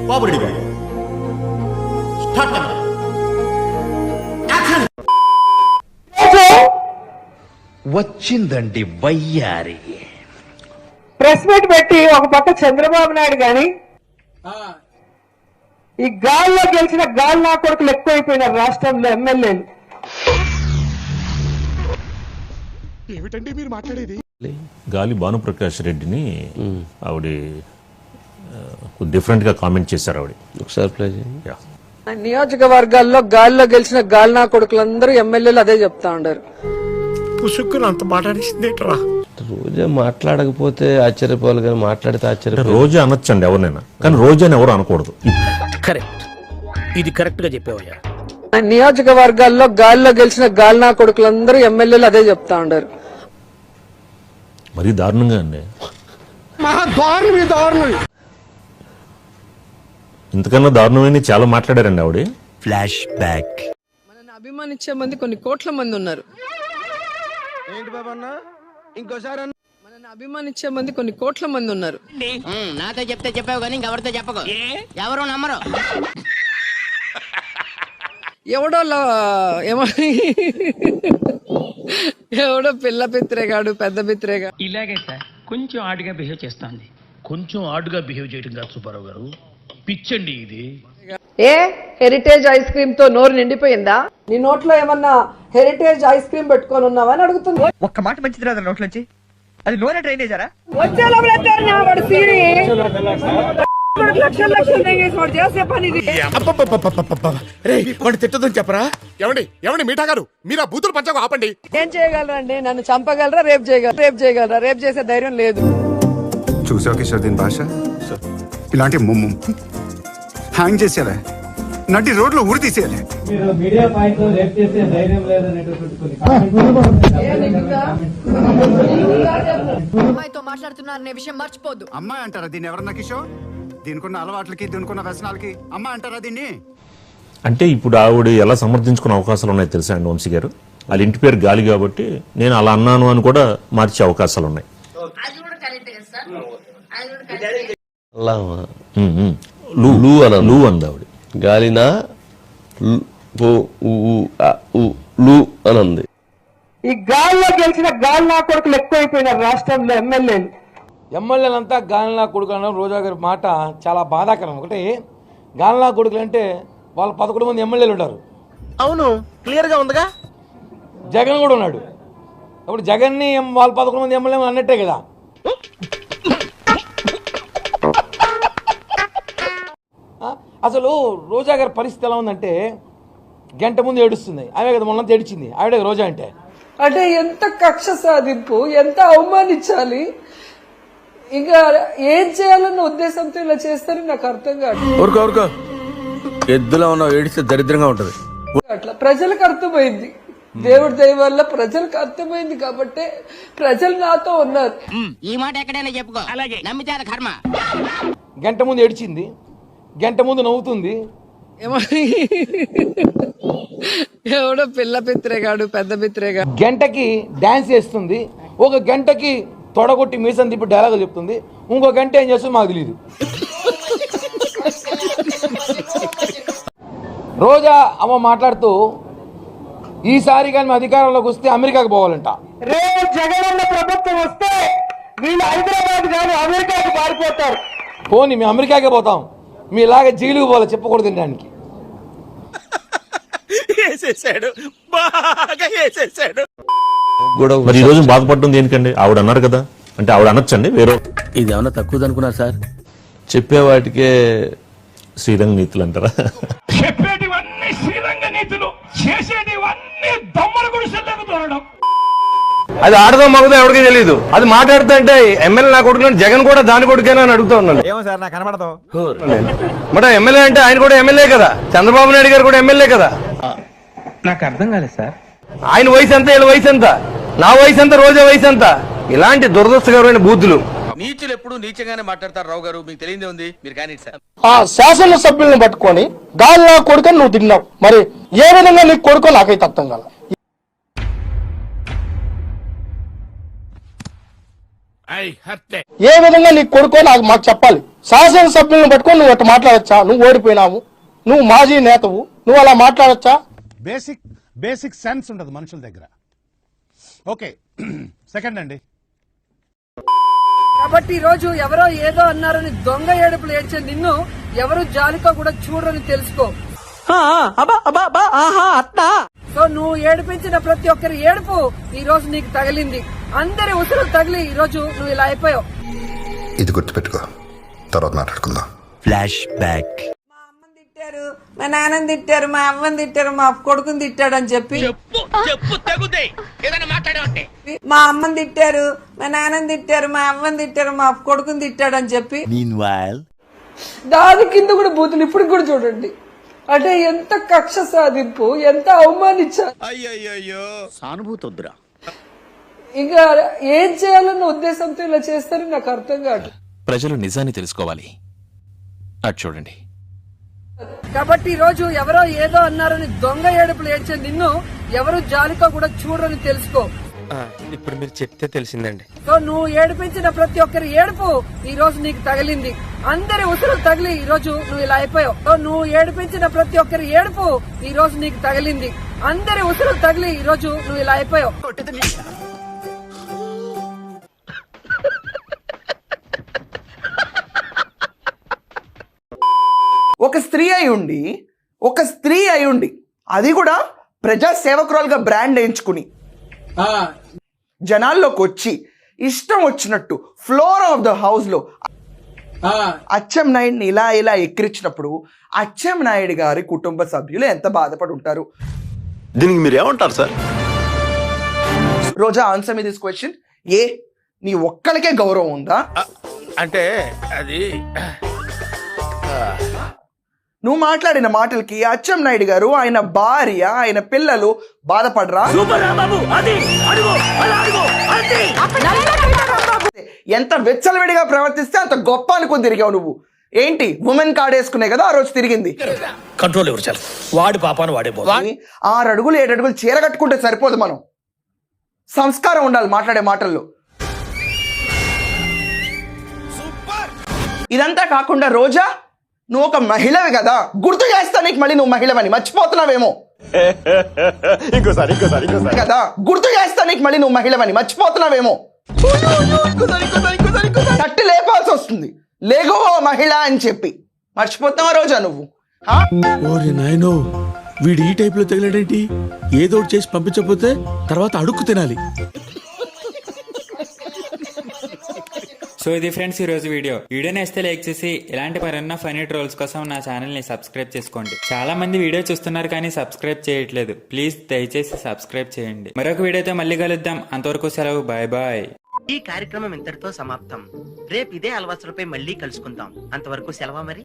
కోబడిగా start వచ్చిందండి వయ్యారి. Press meet పెట్టి ఒక పక్క చంద్రబాబు నాయుడు గాని ఈ గాల్లో గెలిచిన గాలి నా కొడుకులు ఎక్కువైపోయినారు రాష్ట్రంలో ఎమ్మెల్యేలు. ఏమిటండి మీరు మాట్లాడేది? గాలి భానుప్రకాష్ రెడ్డిని ఆవిడ డిఫరెంట్ గా కామెంట్ చేశారు. ఆవిడ ఒకసారి ప్లే చేయండి. నియోజకవర్గాల్లో గాల్లో గెలిచిన గాలి నా కొడుకులందరూ ఎమ్మెల్యేలు అదే చెప్తా ఉండారు. పుసుక్కుని అంత మాట్లాడేసింది రోజా మాట్లాడకపోతే ఆశ్చర్యపోవాలి, కానీ మాట్లాడితే ఆశ్చర్యపోవాలి. రోజా అనొచ్చండి ఎవరినైనా, కానీ రోజాని ఎవరు అనకూడదు. కరెక్ట్, ఇది కరెక్ట్ గా చెప్పేవయ్యా. నియోజకవర్గాల్లో గాల్లో గెలిచిన గాలి నా కొడుకులందరూ ఎమ్మెల్యేలు అదే చెప్తా ఉండారు. మరీ దారుణంగా అండి, ఇంతకన్నా దారుణమైన చాలా మాట్లాడారండి ఆవిడ. Flash back. మనల్ని అభిమానించే మంది కొన్ని కోట్ల మంది ఉన్నారు. ఏంటి బాబా అన్న ఇంకోసారి మనల్ని అభిమానించే మంది కొన్ని కోట్ల మంది ఉన్నారు. నాతో చెప్తే చెప్పావు కానీ ఇంకెవరితో చెప్పకు, ఎవరు నమ్మరు. ఎవడో ఎవడో పిల్ల పిత్రేగాడు, పెద్ద పిత్రేగా. ఇలాగే సార్ కొంచెం ఆడుగా బిహేవ్ చేస్తాంది. కొంచెం ఆడుగా బిహేవ్ చేయడం కాదు సుబ్బారావు గారు, పిచ్చండి ఇది. ఏ హెరిటేజ్ ఐస్ క్రీమ్ తో నోరు నిండిపోయిందా? నీ నోట్లో ఏమన్నా హెరిటేజ్ ఐస్ క్రీమ్ పెట్టుకొని ఉన్నావా అని అడుగుతుంది. ఒక్క మాట మంచిది రాదు నోట్లోంచి, అది నోరే డ్రైనేజరా? వచ్చే లక్షలు లక్షలు తెగేసి వాడు చేసే పని ఇది. వాడు తిట్టదని చెప్పరా? ఏమండి మీఠా గారు, మీరు ఆ బూతులు పంచకు ఆపండి. ఏం చేయగలరండి? నన్ను చంపగలరా? రేపు చేయగలరా? రేపు చేసే ధైర్యం లేదు. చూసావు కిషోర్ దీని భాష, ఇలాంటి ముమ్ము హ్యాంగ్ చేసేయాలి, నటి రోడ్లో ఊరి తీసేయాలి. అమ్మాయితో మాట్లాడుతున్నారనే విషయం మర్చిపోద్దు. అమ్మాయి అంటారా దీన్ని ఎవరన్నా కిషోర్? దీనికున్న అలవాట్లకి, దీనికున్న వ్యసనాలకి అమ్మాయి అంటారా దీన్ని? అంటే ఇప్పుడు ఆవిడ ఎలా సమర్థించుకునే అవకాశాలు ఉన్నాయో తెలుసా అండి వంశీ గారు? వాళ్ళ ఇంటి పేరు గాలి కాబట్టి నేను అలా అన్నాను అని కూడా మార్చే అవకాశాలు ఉన్నాయి. లూ అంది ఆవిడ. గాలినా అని అంది. ఈ గాల్లో గెలిచిన గాలి నా కొడుకులు ఎక్కువైపోయినారు రాష్ట్రంలో ఎమ్మెల్యేలు. ఎమ్మెల్యేలంతా గాలినా కొడుకు అనడం రోజా గారి మాట చాలా బాధాకరం. ఒకటి, గాలినా కొడుకులు అంటే వాళ్ళ 11 మంది ఎమ్మెల్యేలు ఉంటారు. అవును, క్లియర్ గా ఉందిగా. జగన్ కూడా ఉన్నాడు. ఇప్పుడు జగన్ని వాళ్ళ 11 మంది ఎమ్మెల్యేలు అన్నట్టే కదా. అసలు రోజా గారి పరిస్థితి ఎలా ఉందంటే, గంట ముందు ఏడుస్తుంది. ఆమె కదా మొన్న ఏడిచింది, ఆవిడ రోజా అంటే. అంటే ఎంత కక్ష సాధింపు, ఎంత అవమానించాలి, ఇంకా ఏం చేయాలన్న ఉద్దేశంతో ఇలా చేస్తారని నాకు అర్థం కాదు. ఊరుకో ఎద్దులో ఉన్న ఏడిస్తే దరిద్రంగా ఉంటది. అట్లా ప్రజలకు అర్థమైంది, దేవుడి దయ వల్ల ప్రజలకు అర్థమైంది కాబట్టి ప్రజలు నాతో ఉన్నారు. ఈ మాట ఎక్కడైనా చెప్పుకో, అలాగే నమ్మితే కర్మ. గంట ముందు ఏడిచింది, గంట ముందు నవ్వుతుంది. ఎవడో పిల్ల పిత్రేగాడు, పెద్ద పిత్రేగా. గంటకి డాన్స్ చేస్తుంది, ఒక గంటకి తొడగొట్టి మీసం తిప్పి డైలాగులు చెప్తుంది, ఇంకో గంట ఏం చేస్తుంది మాకు తెలియదు. రోజా అమ్మ మాట్లాడుతూ ఈసారి కానీ అధికారంలోకి వస్తే అమెరికాకి పోవాలంట. రేపు జగనన్న ప్రభుత్వం వస్తే వీళ్ళు హైదరాబాద్ కానీ అమెరికాకి పారిపోతారు. పోనీ మేము అమెరికాకే పోతాం, మీ ఇలాగే జైలుకు పోవాలి చెప్పకూడదు తినడానికి. మరి ఈ రోజు బాధపడడం దేనికండి? ఆవిడ అన్నారు కదా, అంటే ఆవిడ అనొచ్చండి. వేరే ఇది ఏమన్నా తక్కువ అనుకున్నారు సార్? చెప్పేవాటికే శ్రీరంగ నీతులు అంటారా? చెప్పేటివన్నీ శ్రీరంగ నీతులు, చేసేటివన్నీ దొమ్మల గుడిసెల్లోకి దూరడం. అది ఆడదో మగదో ఎవరికి తెలియదు. అది మాట్లాడుతా అంటే ఎమ్మెల్యే నా కొడుకు, జగన్ కూడా దాని కొడుకేనా అని అడుగుతా ఉన్నాను. ఏమో సార్ నాకు కనబడతాం. మరి ఎమ్మెల్యే అంటే ఆయన కూడా ఎమ్మెల్యే కదా, చంద్రబాబు నాయుడు గారు కూడా ఎమ్మెల్యే కదా. నాకు అర్థం కాలేదు సార్. ఆయన వయసు ఎంత, వీళ్ళ వయసు ఎంత, నా వయసు ఎంత, రోజా వయసు ఎంత? ఇలాంటి దురదృష్టకరమైన బూతులు. నీచులు ఎప్పుడు నీచంగానే మాట్లాడతారు రావు గారు, మీకు తెలియదే ఉంది. మీరు కానీ సార్ ఆ శాసన సభ్యులను పట్టుకొని గాలి నా కొడుకు నువ్వు తిన్నావు, మరి ఏ విధంగా నీకు కొడుకో నాకైతే అర్థం కాల. ఏ విధంగా నీకు కొడుకో మాకు చెప్పాలి. శాసనసభ్యులను పట్టుకొని నువ్వు అట్లా మాట్లాడచ్చా? నువ్వు ఓడిపోయినావు, నువ్వు మాజీ నేతవు, నువ్వు అలా మాట్లాడచ్చా? బేసిక్ సెన్స్ ఉండదు మనుషుల దగ్గర. ఓకే సెకండ్ అండి. కాబట్టి ఈ రోజు ఎవరో ఏదో అన్నారని దొంగ ఏడుపులు ఏడ్చే నిన్ను ఎవరు జాలితో కూడా చూడరని తెలుసుకో. సో నువ్వు ఏడిపించిన ప్రతి ఒక్కరి ఏడుపు ఈ రోజు నీకు తగిలింది. అందరి ఉసురు తగిలి ఈ రోజు నువ్వు ఇలా అయిపోయావు. ఇది గుర్తుపెట్టుకో, తర్వాత మాట్లాడుకుందాం. Flash back. మా అమ్మని తిట్టారు, మా నాన్నని తిట్టారు, మా అమ్మని తిట్టారు, మా కొడుకుని తిట్టాడు అని చెప్పి మా అమ్మని తిట్టారు, మా నాన్నని తిట్టారు, మా అమ్మని తిట్టారు, మా కొడుకుని తిట్టాడు అని చెప్పి దాని కింద కూడా బూతులు ఇప్పుడు కూడా చూడండి. అంటే ఎంత కక్ష సాధింపు, ఎంత అవమానించారు. అయ్యో సానుభూతి వద్దురా. ఇంకా ఏం చేయాలన్న ఉద్దేశంతో ఇలా చేస్తారని నాకు అర్థం కాదు. ప్రజలు నిజాన్ని తెలుసుకోవాలి. అటు చూడండి. కాబట్టి ఈ రోజు ఎవరో ఏదో అన్నారని దొంగ ఏడుపులు ఏడ్చే నిన్ను ఎవరు జాలితో కూడా చూడరని తెలుసుకో. ఇప్పుడు మీరు చెప్తే తెలిసిందండి. సో నువ్వు ఏడిపించిన ప్రతి ఒక్కరి ఏడుపు ఈ రోజు నీకు తగిలింది. అందరి ఉసురు తగిలి ఈ రోజు నువ్వు ఇలా అయిపోయావు. సో నువ్వు ఏడిపించిన ప్రతి ఒక్కరి ఏడుపు ఈ రోజు నీకు తగిలింది. అందరి ఉసురు తగిలి ఈ రోజు నువ్వు ఇలా అయిపోయావు. ఒక స్త్రీ అయి ఉండి అది కూడా ప్రజా సేవకురాలుగా బ్రాండ్ వేయించుకుని జనాల్లోకి వచ్చి ఇష్టం వచ్చినట్టు ఫ్లోర్ ఆఫ్ ద హౌస్ లో అచ్చెం నాయుడిని ఇలా ఎక్కిరించినప్పుడు అచ్చెం నాయుడు గారి కుటుంబ సభ్యులు ఎంత బాధపడి ఉంటారు? దీనికి మీరు ఏమంటారు sir? Roja, answer me this question. నీ ఒక్కరికే గౌరవం ఉందా? అంటే అది నువ్వు మాట్లాడిన మాటలకి అచ్చెం నాయుడు గారు, ఆయన భార్య, ఆయన పిల్లలు బాధపడరా? ఎంత వెచ్చలవిడిగా ప్రవర్తిస్తే అంత గొప్ప అనుకుని తిరిగావు నువ్వు. ఏంటి ఉమెన్ కార్డ్ వేసుకునే కదా ఆ రోజు తిరిగింది. కంట్రోల్ ఎవరు చాలు, వాడి పాపాను వాడే 6 అడుగులు 7 అడుగులు చీర కట్టుకుంటే సరిపోదు. మనం సంస్కారం ఉండాలి మాట్లాడే మాటల్లో. ఇదంతా కాకుండా రోజా, నువ్వు ఒక మహిళవి కదా, గుర్తు చేస్తా నీకు మళ్ళీ నువ్వు మహిళవని మర్చిపోతున్నావేమో కదా. గుర్తు చేస్తా నీకు మళ్ళీ నువ్వు మహిళవని మర్చిపోతున్నావేమో. తట్టి లేపాల్సి వస్తుంది, లేగో మహిళ అని చెప్పి. మర్చిపోతున్నావా రోజా నువ్వు? నాయనో, వీడు ఈ టైప్ లో తగిలేడేంటి? ఏదో చేసి పంపించకపోతే తర్వాత అడుక్కు తినాలి. సో ఇది ఫ్రెండ్స్ ఈరోజు వీడియో నేస్తే లైక్ చేసి ఇలాంటి మరెన్నో ఫనీ ట్రోల్స్ కోసం నా ఛానల్ ని సబ్స్క్రైబ్ చేసుకోండి. చాలా మంది వీడియో చూస్తున్నారు కానీ సబ్స్క్రైబ్ చేయట్లేదు. ప్లీజ్ దయచేసి సబ్స్క్రైబ్ చేయండి. మరొక వీడియోతో మళ్ళీ కలుద్దాం. అంతవరకు సెలవు. Bye bye. ఈ కార్యక్రమం ఇంతటితో సమాప్తం. రేపు ఇదే అలవాసులపై మళ్ళీ కలుసుకుందాం. అంతవరకు సెలవు మరి.